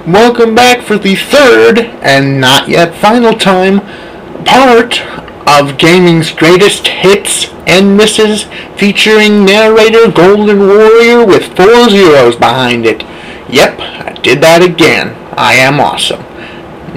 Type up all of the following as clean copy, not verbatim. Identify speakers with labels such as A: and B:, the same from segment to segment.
A: Welcome back for the third and not yet final time part of gaming's greatest hits and misses, featuring narrator Golden Warrior with 4 zeros behind it. Yep, I did that again. I am awesome.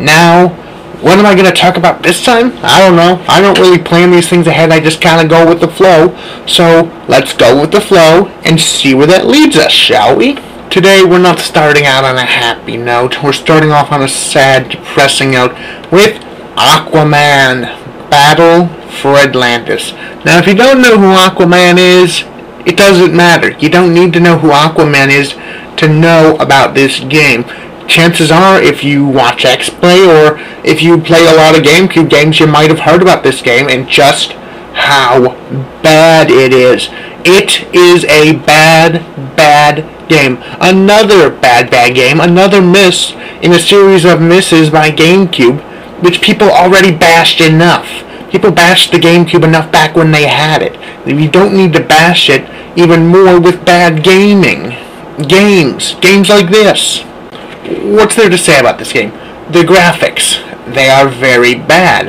A: Now, what am I going to talk about this time? I don't know. I don't really plan these things ahead. I just kind of go with the flow. So, let's go with the flow and see where that leads us, shall we? Today, we're not starting out on a happy note. We're starting off on a sad, depressing note with Aquaman, Battle for Atlantis. Now, if you don't know who Aquaman is, it doesn't matter. You don't need to know who Aquaman is to know about this game. Chances are, if you watch X-Play or if you play a lot of GameCube games, you might have heard about this game and just how bad it is. It is a bad game. Another bad game. Another miss in a series of misses by GameCube, which people already bashed enough. People bashed the GameCube enough back when they had it. You don't need to bash it even more with bad gaming. Games like this. What's there to say about this game? The graphics. They are very bad.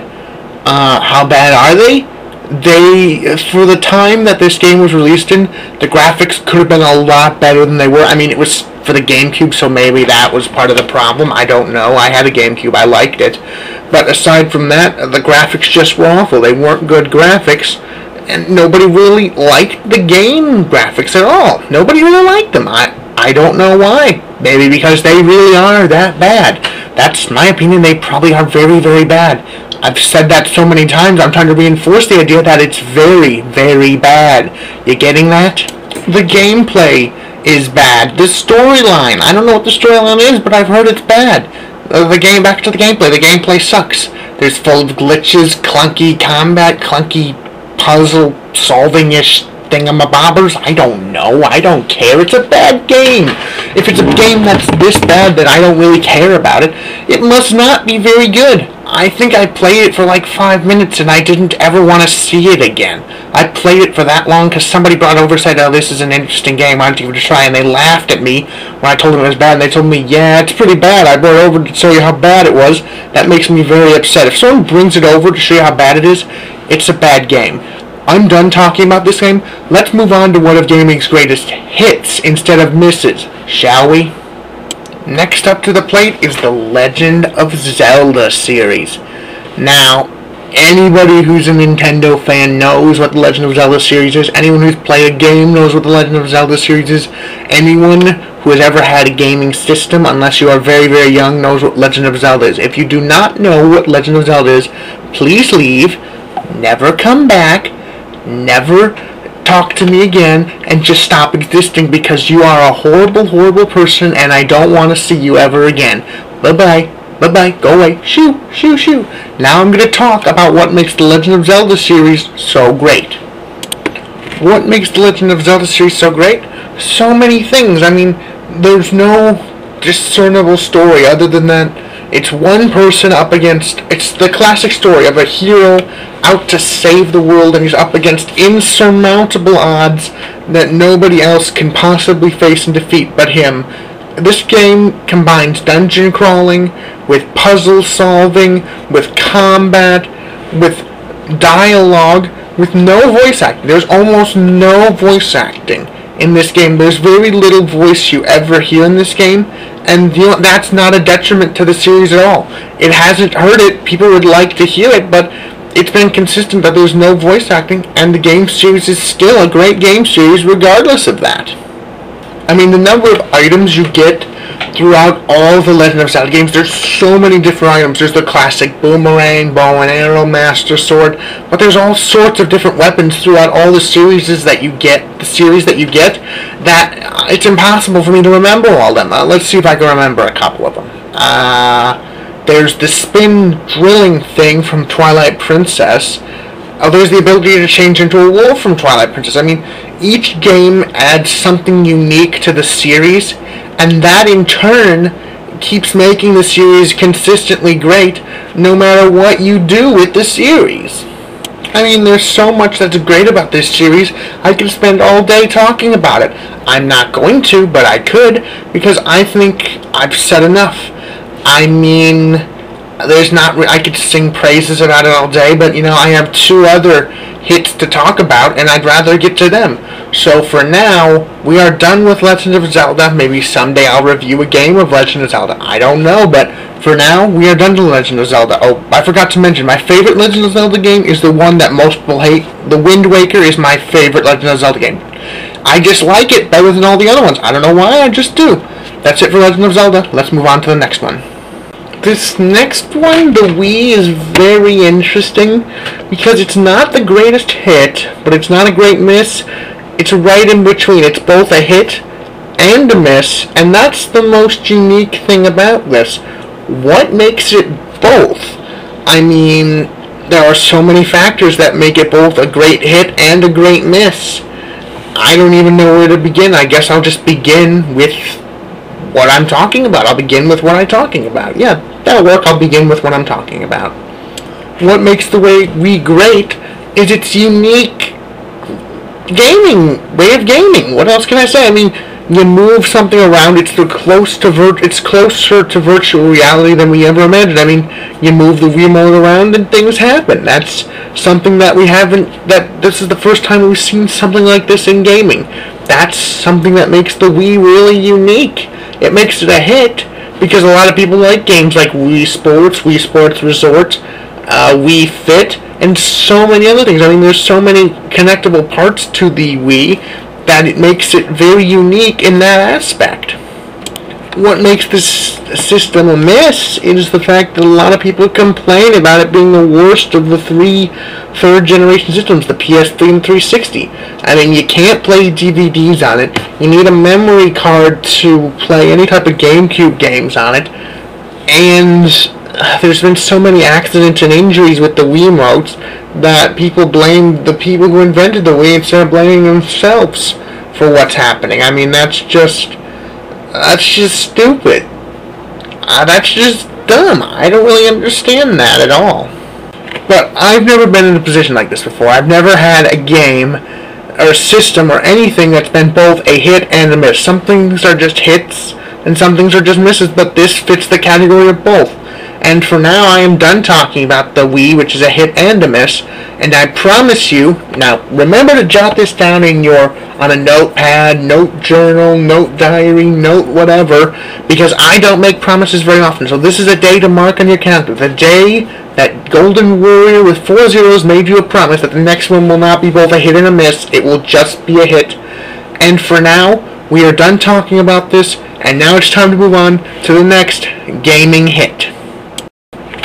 A: How bad are they? For the time that this game was released in, the graphics could have been a lot better than they were. I mean, it was for the GameCube, so maybe that was part of the problem. I don't know. I had a GameCube. I liked it. But aside from that, the graphics just were awful. They weren't good graphics. And nobody really liked the game graphics at all. Nobody really liked them. I don't know why. Maybe because they really are that bad. That's my opinion. They probably are very, very bad. I've said that so many times. I'm trying to reinforce the idea that it's very, very bad. You getting that? The gameplay is bad. The storyline. I don't know what the storyline is, but I've heard it's bad. Back to the gameplay. The gameplay sucks. There's full of glitches, clunky combat, clunky puzzle solving-ish thingamabobbers. I don't know. I don't care. It's a bad game. If it's a game that's this bad that I don't really care about it, it must not be very good. I think I played it for like 5 minutes and I didn't ever want to see it again. I played it for that long because somebody brought over and said, oh, this is an interesting game, why don't you give it a try? And they laughed at me when I told them it was bad, and they told me, yeah, it's pretty bad. I brought it over to show you how bad it was. That makes me very upset. If someone brings it over to show you how bad it is, it's a bad game. I'm done talking about this game. Let's move on to one of gaming's greatest hits instead of misses, shall we? Next up to the plate is the Legend of Zelda series. Now, anybody who's a Nintendo fan knows what the Legend of Zelda series is. Anyone who's played a game knows what the Legend of Zelda series is. Anyone who has ever had a gaming system, unless you are very, very young, knows what Legend of Zelda is. If you do not know what Legend of Zelda is, please leave, never come back, never talk to me again, and just stop existing, because you are a horrible, horrible person and I don't want to see you ever again. Bye-bye. Bye-bye. Go away. Shoo. Shoo. Shoo. Now I'm going to talk about what makes the Legend of Zelda series so great. What makes the Legend of Zelda series so great? So many things. I mean, there's no discernible story other than that it's one person up against... It's the classic story of a hero out to save the world, and he's up against insurmountable odds that nobody else can possibly face and defeat but him. This game combines dungeon crawling with puzzle solving, with combat, with dialogue, with no voice acting. There's almost no voice acting in this game. There's very little voice you ever hear in this game, and that's not a detriment to the series at all. It hasn't hurt it. People would like to hear it, but it's been consistent that there's no voice acting, and the game series is still a great game series regardless of that. I mean, the number of items you get throughout all the Legend of Zelda games, there's so many different items. There's the classic boomerang, bow and arrow, master sword, but there's all sorts of different weapons throughout all the series that you get, that it's impossible for me to remember all of them. Let's see if I can remember a couple of them. There's the spin drilling thing from Twilight Princess. There's the ability to change into a wolf from Twilight Princess. I mean, each game adds something unique to the series, and that in turn keeps making the series consistently great no matter what you do with the series. I mean, there's so much that's great about this series. I could spend all day talking about it. I'm not going to, but I could, because I think I've said enough. I mean, I could sing praises about it all day, but, I have two other hits to talk about, and I'd rather get to them. So for now, we are done with Legend of Zelda. Maybe someday I'll review a game of Legend of Zelda. I don't know, but for now, we are done with Legend of Zelda. Oh, I forgot to mention, my favorite Legend of Zelda game is the one that most people hate. The Wind Waker is my favorite Legend of Zelda game. I just like it better than all the other ones. I don't know why, I just do. That's it for Legend of Zelda. Let's move on to the next one. This next one, the Wii, is very interesting because it's not the greatest hit, but it's not a great miss. It's right in between. It's both a hit and a miss, and that's the most unique thing about this. What makes it both? I mean, there are so many factors that make it both a great hit and a great miss. I don't even know where to begin. I guess I'll just begin with what I'm talking about. I'll begin with what I'm talking about. Yeah, that'll work. I'll begin with what I'm talking about. What makes the Wii great is its unique way of gaming. What else can I say? I mean, you move something around, it's closer to virtual reality than we ever imagined. I mean, you move the Wiimote around and things happen. That's something that this is the first time we've seen something like this in gaming. That's something that makes the Wii really unique. It makes it a hit because a lot of people like games like Wii Sports Resort, Wii Fit, and so many other things. I mean, there's so many connectable parts to the Wii that it makes it very unique in that aspect. What makes this system a miss is the fact that a lot of people complain about it being the worst of the third generation systems, the PS3 and 360. I mean, you can't play DVDs on it. You need a memory card to play any type of GameCube games on it. And there's been so many accidents and injuries with the Wiimotes that people blame the people who invented the Wii instead of blaming themselves for what's happening. I mean, that's just stupid. That's just dumb. I don't really understand that at all. But I've never been in a position like this before. I've never had a game or a system or anything that's been both a hit and a miss. Some things are just hits and some things are just misses, but this fits the category of both. And for now, I am done talking about the Wii, which is a hit and a miss. And I promise you, now remember to jot this down on a notepad, note journal, note diary, note whatever, because I don't make promises very often. So this is a day to mark on your calendar. The day that Golden Warrior with 4 zeros made you a promise that the next one will not be both a hit and a miss. It will just be a hit. And for now, we are done talking about this, and now it's time to move on to the next gaming hit.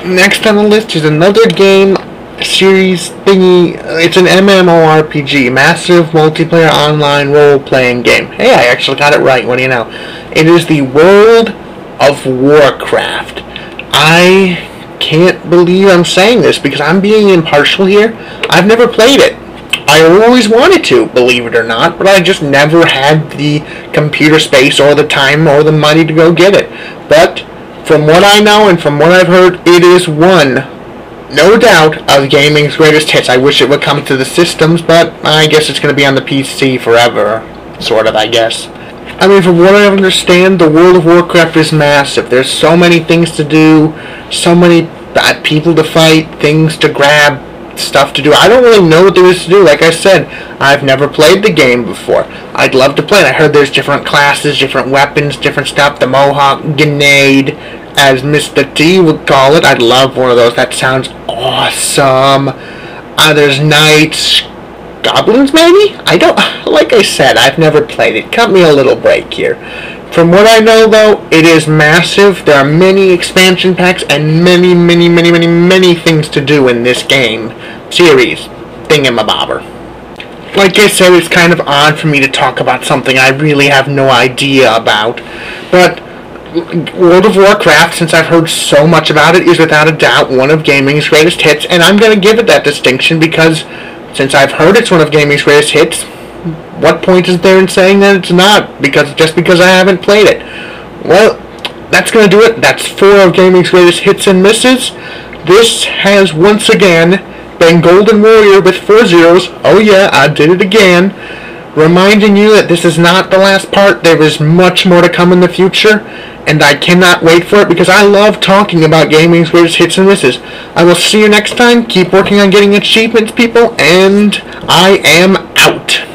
A: Next on the list is another game series thingy. It's an MMORPG, massive multiplayer online role-playing game. Hey, I actually got it right. What do you know? It is the World of Warcraft. I can't believe I'm saying this because I'm being impartial here. I've never played it. I always wanted to, believe it or not, but I just never had the computer space or the time or the money to go get it. But from what I know and from what I've heard, it is one, no doubt, of gaming's greatest hits. I wish it would come to the systems, but I guess it's going to be on the PC forever, sort of, I guess. I mean, from what I understand, the World of Warcraft is massive. There's so many things to do, so many bad people to fight, things to grab, stuff to do. I don't really know what there is to do. Like I said, I've never played the game before. I'd love to play it. I heard there's different classes, different weapons, different stuff. The Mohawk Grenade, as Mr. T would call it. I'd love one of those. That sounds awesome. There's knights, goblins maybe? Like I said, I've never played it. Cut me a little break here. From what I know, though, it is massive. There are many expansion packs and many things to do in this game series thingamabobber. Like I said, it's kind of odd for me to talk about something I really have no idea about. But World of Warcraft, since I've heard so much about it, is without a doubt one of gaming's greatest hits, and I'm going to give it that distinction because since I've heard it's one of gaming's greatest hits, what point is there in saying that it's not? Just because I haven't played it. Well, that's going to do it. That's 4 of gaming's greatest hits and misses. This has once again been Golden Warrior with 4 zeros. Oh yeah, I did it again. Reminding you that this is not the last part. There is much more to come in the future, and I cannot wait for it because I love talking about gaming's greatest hits and misses. I will see you next time. Keep working on getting achievements, people, and I am out.